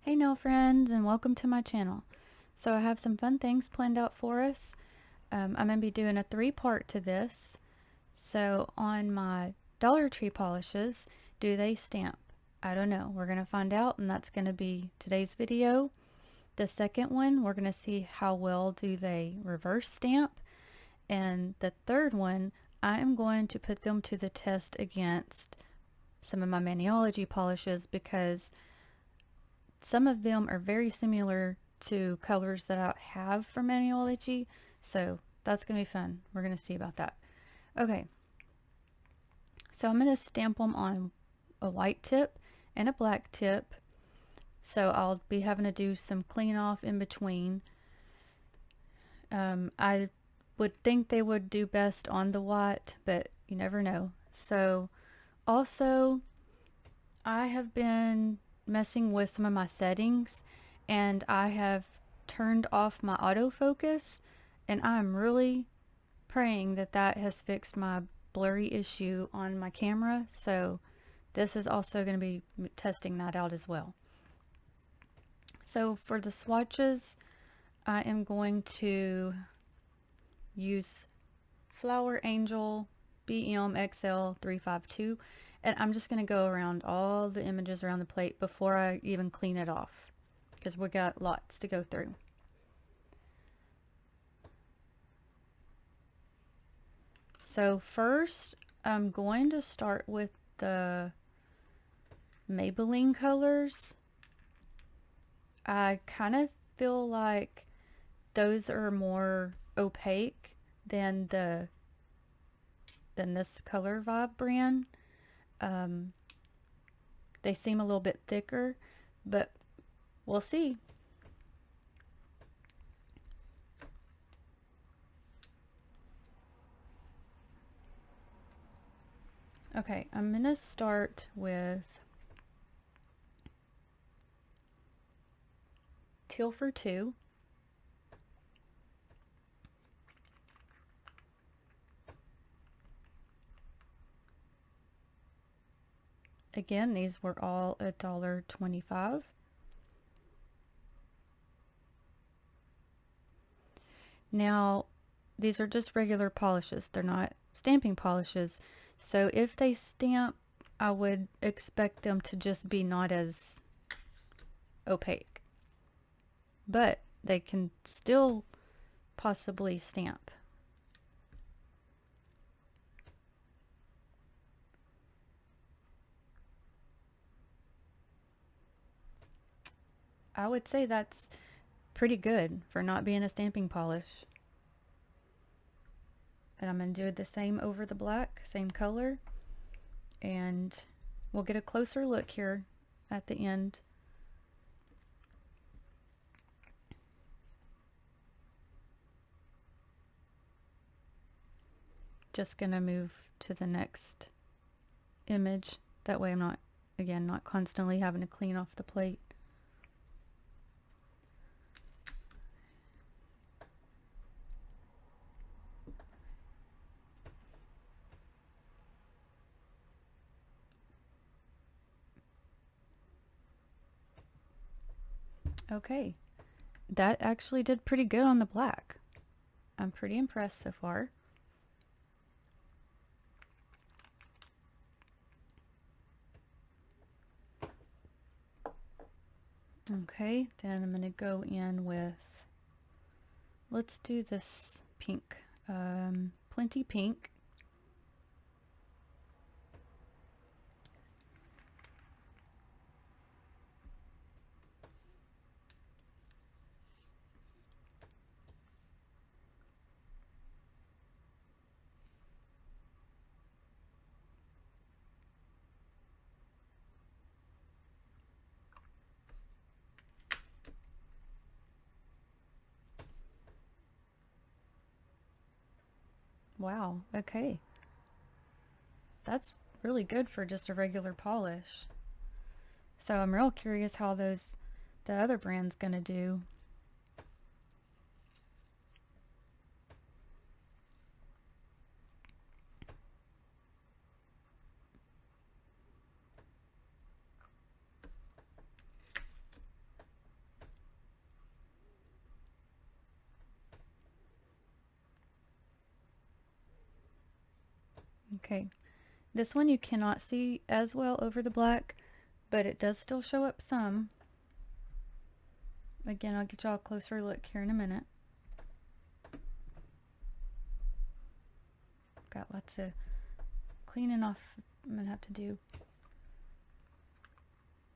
Hey nail friends, and welcome to my channel. So I have some fun things planned out for us. I'm going to be doing a three-part to this. So on my Dollar Tree polishes, do they stamp? I don't know. We're going to find out, and that's going to be today's video. The second one, we're going to see how well do they reverse stamp. And the third one, I am going to put them to the test against some of my Maniology polishes because some of them are very similar to colors that I have from Maniology, so that's going to be fun. We're going to see about that. Okay, so I'm going to stamp them on a white tip and a black tip, so I'll be having to do some clean off in between. I would think they would do best on the white, but you never know. So also, I have been messing with some of my settings and I have turned off my autofocus, and I'm really praying that that has fixed my blurry issue on my camera. So this is also going to be testing that out as well. So for the swatches, I am going to use Flower Angel BM XL352, and I'm just going to go around all the images around the plate before I even clean it off because we got lots to go through. So first I'm going to start with the Maybelline colors. I kind of feel like those are more opaque than this Color Vibe brand. They seem a little bit thicker, but we'll see. Okay, I'm gonna start with Teal for Two. Again, these were all $1.25. Now, these are just regular polishes. They're not stamping polishes. So if they stamp, I would expect them to just be not as opaque. But they can still possibly stamp. I would say that's pretty good for not being a stamping polish. And I'm going to do the same over the black, same color. And we'll get a closer look here at the end. Just going to move to the next image. That way I'm not, again, not constantly having to clean off the plate. Okay, that actually did pretty good on the black. I'm pretty impressed so far. Okay, then I'm going to go in with, let's do this pink, Plenty Pink. Wow, okay. That's really good for just a regular polish. So I'm real curious how the other brand's gonna do. Okay, this one you cannot see as well over the black, but it does still show up some. Again, I'll get y'all a closer look here in a minute. Got lots of cleaning off I'm gonna have to do.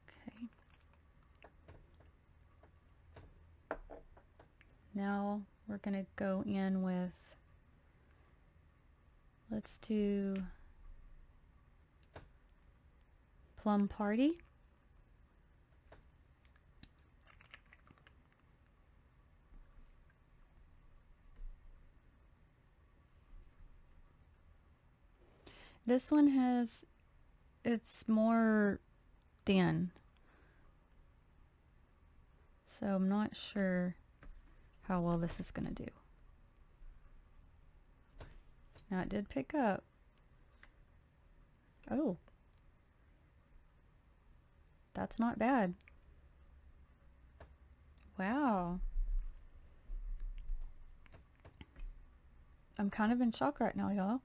Okay. Now we're gonna go in with, let's do Plum Party. This one has, it's more thin, so I'm not sure how well this is gonna do. Now it did pick up. Oh, that's not bad. Wow. I'm kind of in shock right now, y'all.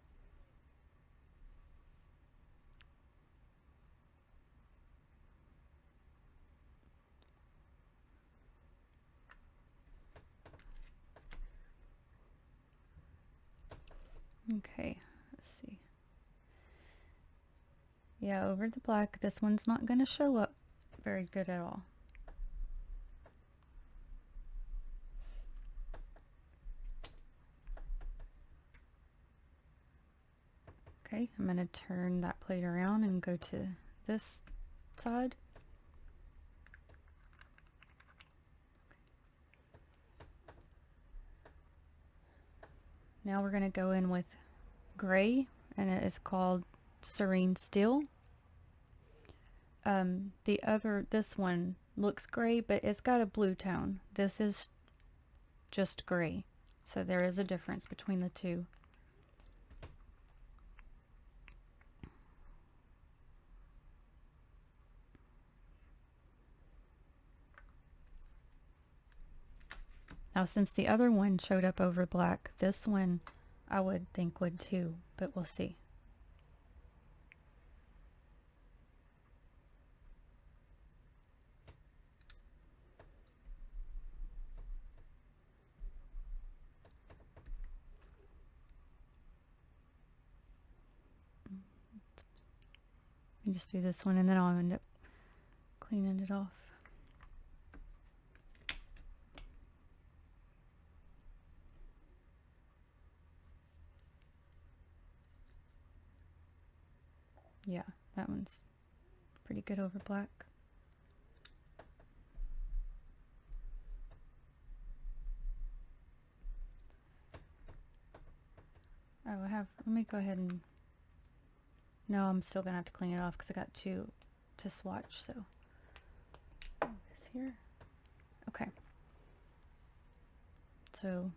Okay, let's see. Yeah, over the black, this one's not going to show up very good at all. Okay, I'm going to turn that plate around and go to this side. Now we're going to go in with gray, and it is called Serene Steel. This one looks gray, but it's got a blue tone. This is just gray, so there is a difference between the two. Now, since the other one showed up over black, this one I would think would too, but we'll see. Let me just do this one and then I'll end up cleaning it off. Yeah, that one's pretty good over black. Oh, let me go ahead and, no, I'm still gonna have to clean it off because I got two to swatch, so this here. Okay. So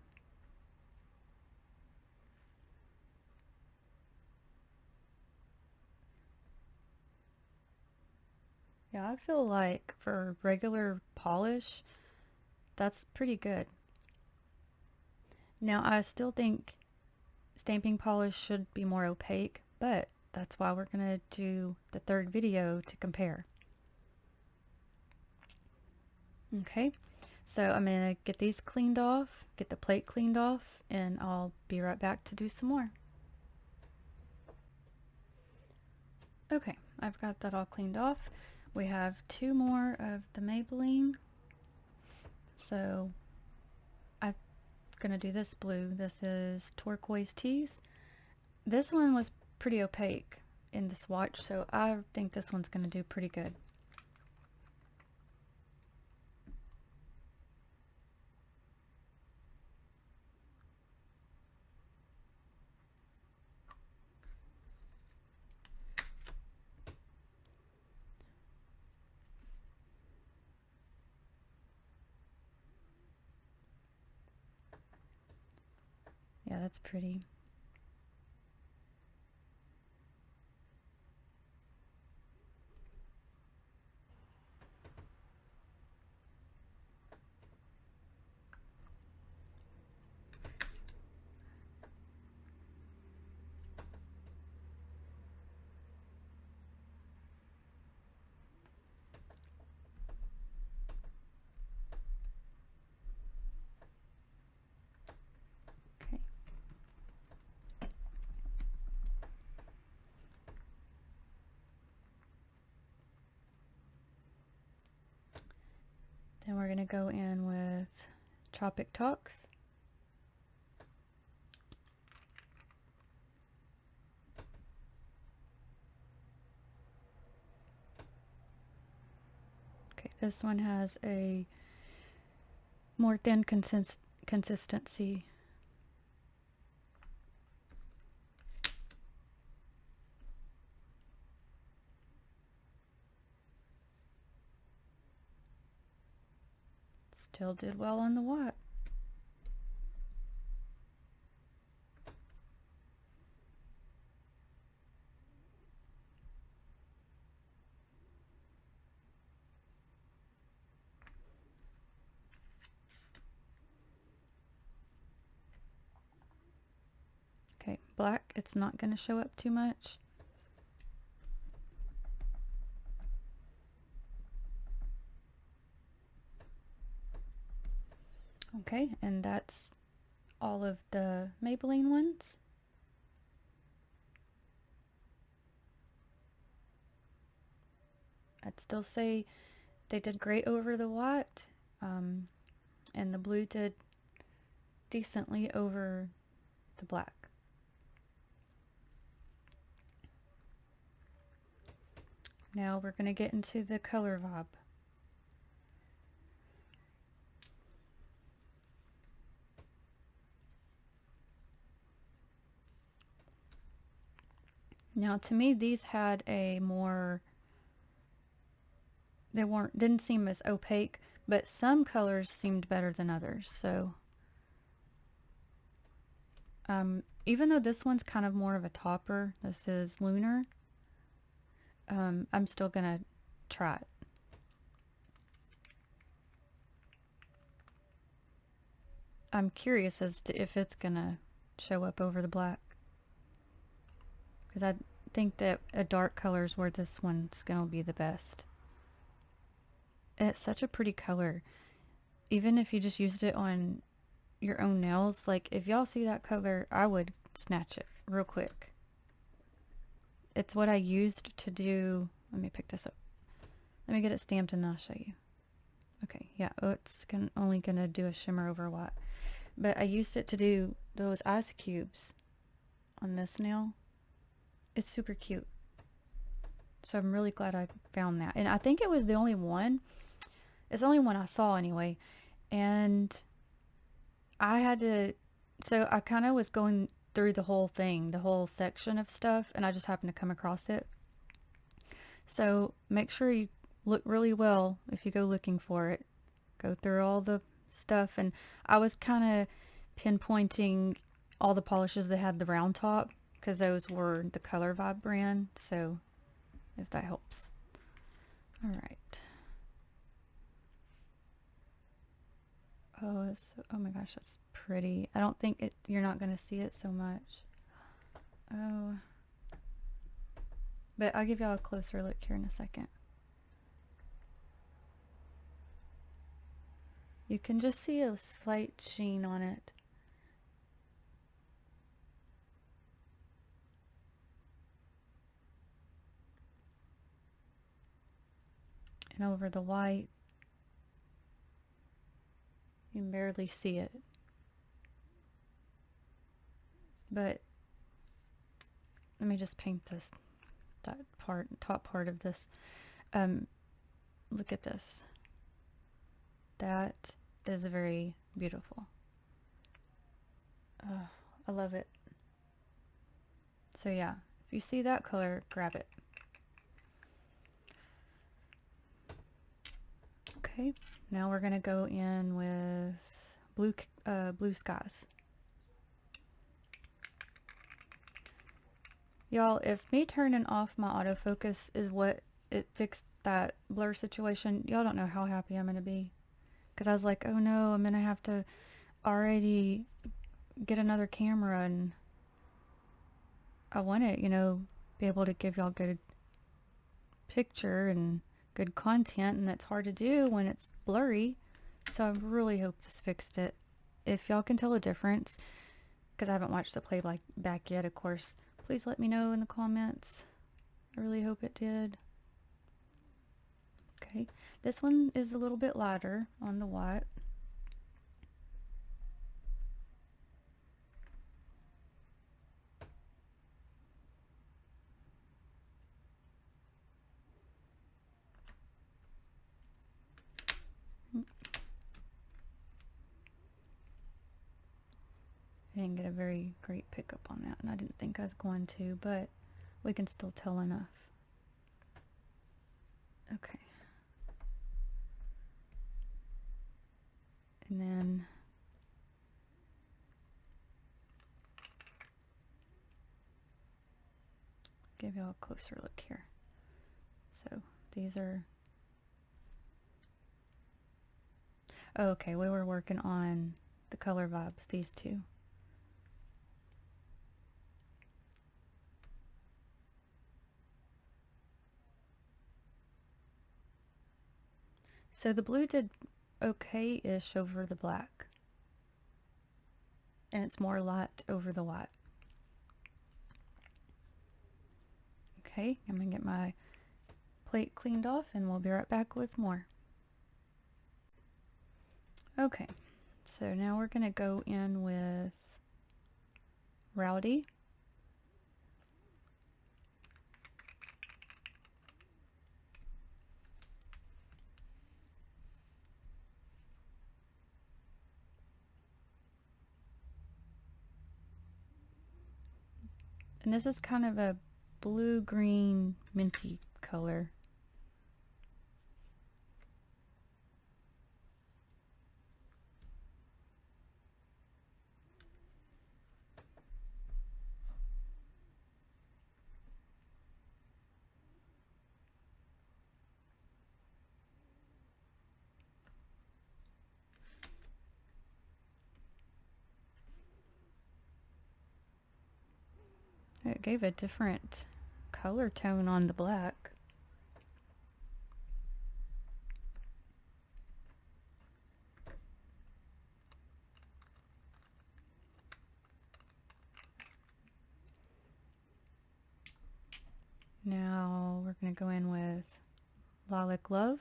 yeah, I feel like for regular polish, that's pretty good. Now, I still think stamping polish should be more opaque, but that's why we're going to do the third video to compare. Okay, so I'm going to get these cleaned off, get the plate cleaned off, and I'll be right back to do some more. Okay, I've got that all cleaned off. We have two more of the Maybelline. So I'm gonna do this blue. This is Turquoise Tease. This one was pretty opaque in the swatch, so I think this one's gonna do pretty good. Yeah, that's pretty. Then we're going to go in with Tropic Talks. Okay, this one has a more thin consistency. Still did well on the watt. Okay, black, it's not going to show up too much. Okay, and that's all of the Maybelline ones. I'd still say they did great over the watt, and the blue did decently over the black. Now we're going to get into the color vibe. Now to me these had a more, didn't seem as opaque, but some colors seemed better than others. So even though this one's kind of more of a topper, this is Lunar, I'm still gonna try it. I'm curious as to if it's gonna show up over the black, because I think that a dark color is where this one's gonna be the best. And it's such a pretty color. Even if you just used it on your own nails, like if y'all see that color, I would snatch it real quick. It's what I used to do. Let me pick this up. Let me get it stamped and I'll show you. Okay, yeah, oh, it's only gonna do a shimmer over what. But I used it to do those ice cubes on this nail. It's super cute. So I'm really glad I found that. And I think it was the only one. It's the only one I saw anyway. And I had to, so I kind of was going through the whole thing, the whole section of stuff, and I just happened to come across it. So make sure you look really well if you go looking for it. Go through all the stuff, and I was kind of pinpointing all the polishes that had the round top because those were the Color Vibe brand, so if that helps. All right. Oh, oh my gosh, that's pretty. I don't think you're not going to see it so much. Oh. But I'll give y'all a closer look here in a second. You can just see a slight sheen on it. And over the white, you can barely see it. But let me just paint this, that part, top part of this. Look at this. That is very beautiful. I love it. So yeah, if you see that color, grab it. Okay, now we're gonna go in with blue skies. Y'all, if me turning off my autofocus is what it fixed that blur situation, y'all don't know how happy I'm gonna be. Because I was like, oh no, I'm gonna have to already get another camera, and I want to, you know, be able to give y'all good picture and good content, and that's hard to do when it's blurry. So I really hope this fixed it. If y'all can tell a difference, because I haven't watched the playback yet, of course, please let me know in the comments. I really hope it did. Okay, this one is a little bit lighter on the white. I didn't get a very great pickup on that, and I didn't think I was going to, but we can still tell enough. Okay. And then give you all a closer look here. So these are, oh, okay, we were working on the color vibes, these two. So the blue did okay-ish over the black, and it's more light over the white. Okay, I'm gonna get my plate cleaned off and we'll be right back with more. Okay, so now we're gonna go in with Rowdy. And this is kind of a blue-green minty color. It gave a different color tone on the black. Now we're going to go in with Lilac Love.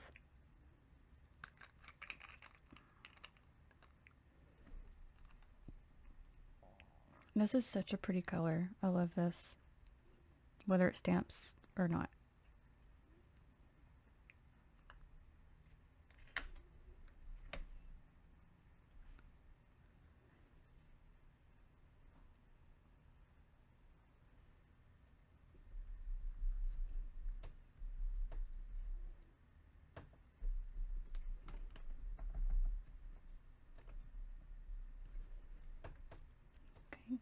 This is such a pretty color. I love this, whether it stamps or not. Okay.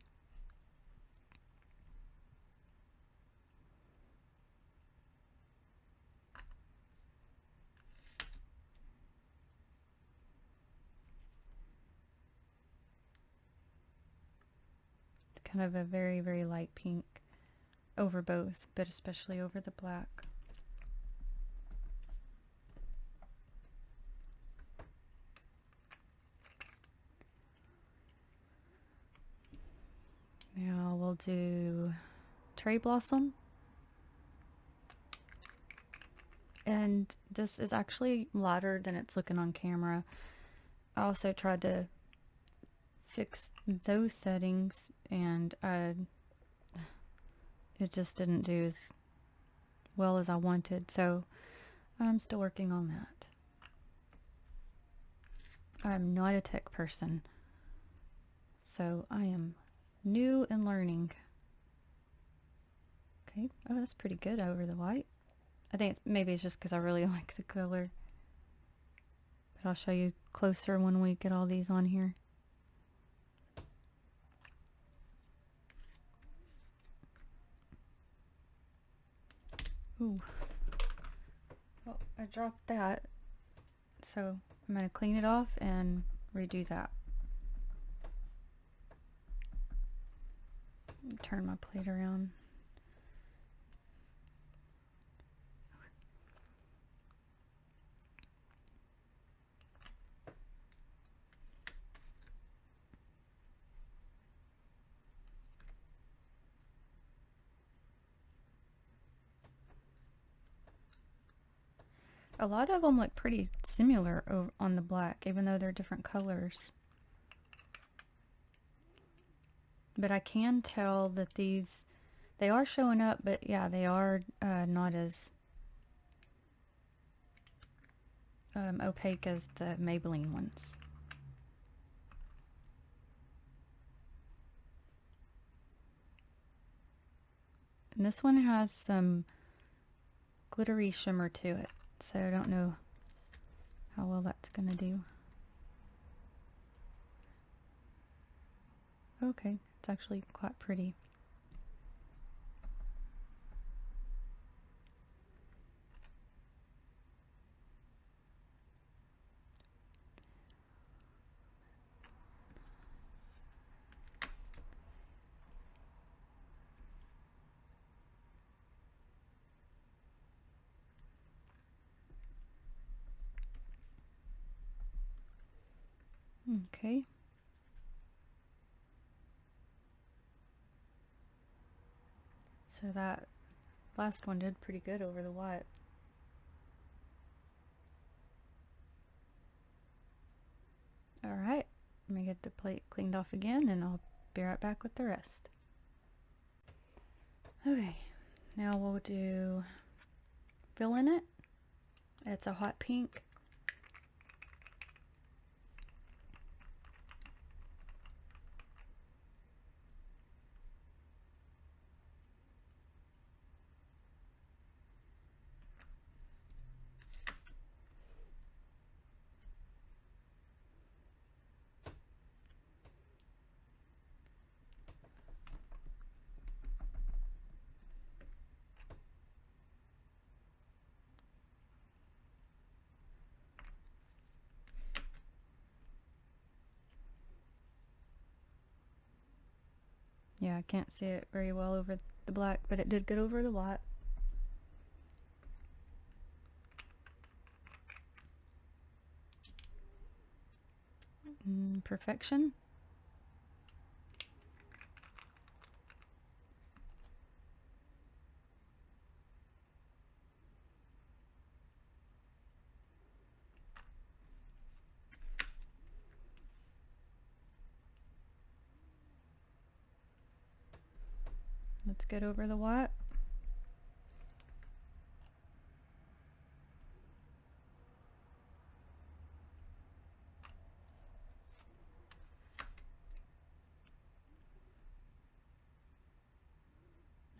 Kind of a very, very light pink over both, but especially over the black. Now we'll do Cherry Blossom. And this is actually lighter than it's looking on camera. I also tried to fix those settings, and it just didn't do as well as I wanted, so I'm still working on that. I'm not a tech person, so I am new and learning. Okay, oh, that's pretty good over the white. I think maybe it's just because I really like the color, but I'll show you closer when we get all these on here. Ooh. Well, I dropped that, so I'm going to clean it off and redo that. Turn my plate around. A lot of them look pretty similar on the black, even though they're different colors. But I can tell that these, they are showing up, but yeah, they are not as opaque as the Maybelline ones. And this one has some glittery shimmer to it, so I don't know how well that's going to do. Okay, it's actually quite pretty. Okay. So that last one did pretty good over the white. Alright, let me get the plate cleaned off again and I'll be right back with the rest. Okay, now we'll do fill in it. It's a hot pink. Yeah, I can't see it very well over the black, but it did good over the white. Perfection. Let's get over the white.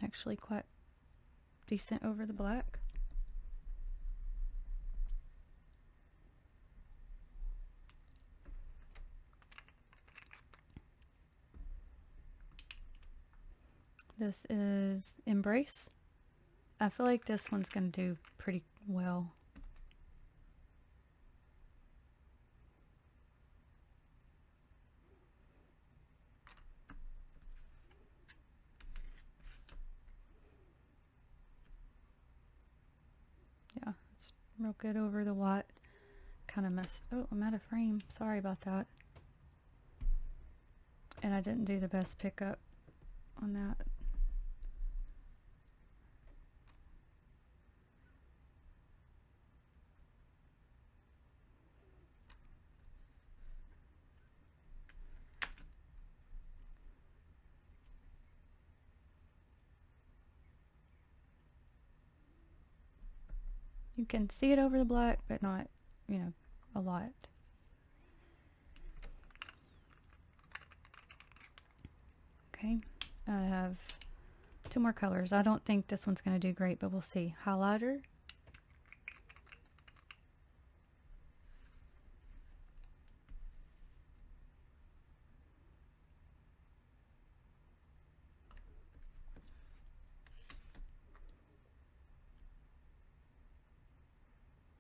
Actually quite decent over the black. This is Embrace. I feel like this one's going to do pretty well. Yeah, it's real good over the white. Kind of messed. Oh, I'm out of frame. Sorry about that. And I didn't do the best pickup on that. You can see it over the black, but not, you know, a lot. Okay, I have two more colors. I don't think this one's going to do great, but we'll see. Highlighter.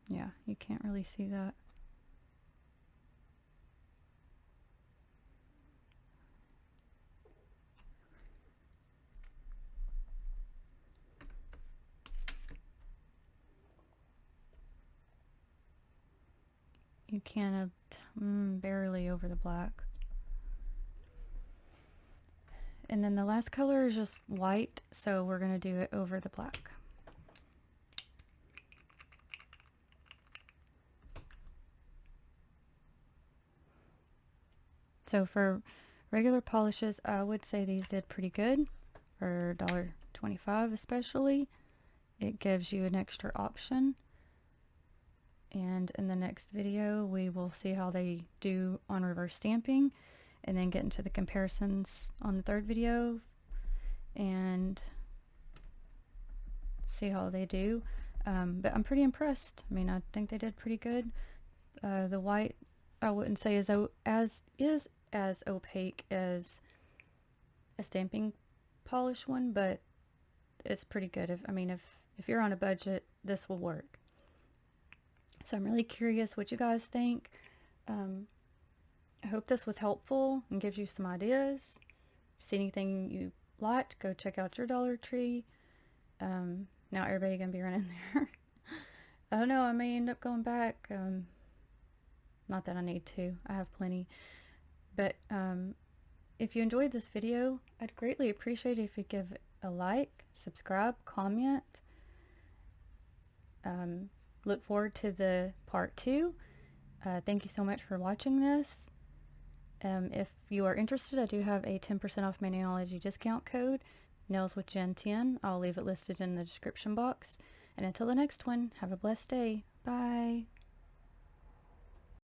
Yeah, you can't really see that. You can barely over the black. And then the last color is just white, so we're going to do it over the black. So for regular polishes, I would say these did pretty good for $1.25 especially. It gives you an extra option. And in the next video, we will see how they do on reverse stamping, and then get into the comparisons on the third video and see how they do. But I'm pretty impressed. I mean, I think they did pretty good. The white, I wouldn't say is as opaque as a stamping polish one, but it's pretty good. If you're on a budget, this will work. So I'm really curious what you guys think. I hope this was helpful and gives you some ideas. If you see anything you liked, go check out your Dollar Tree. Now everybody gonna be running there. I don't know, I may end up going back. Not that I need to, I have plenty. But if you enjoyed this video, I'd greatly appreciate it if you give it a like, subscribe, comment. Look forward to the part 2. Thank you so much for watching this. If you are interested, I do have a 10% off Maniology discount code, Nails with Jen 10. I'll leave it listed in the description box. And until the next one, have a blessed day. Bye.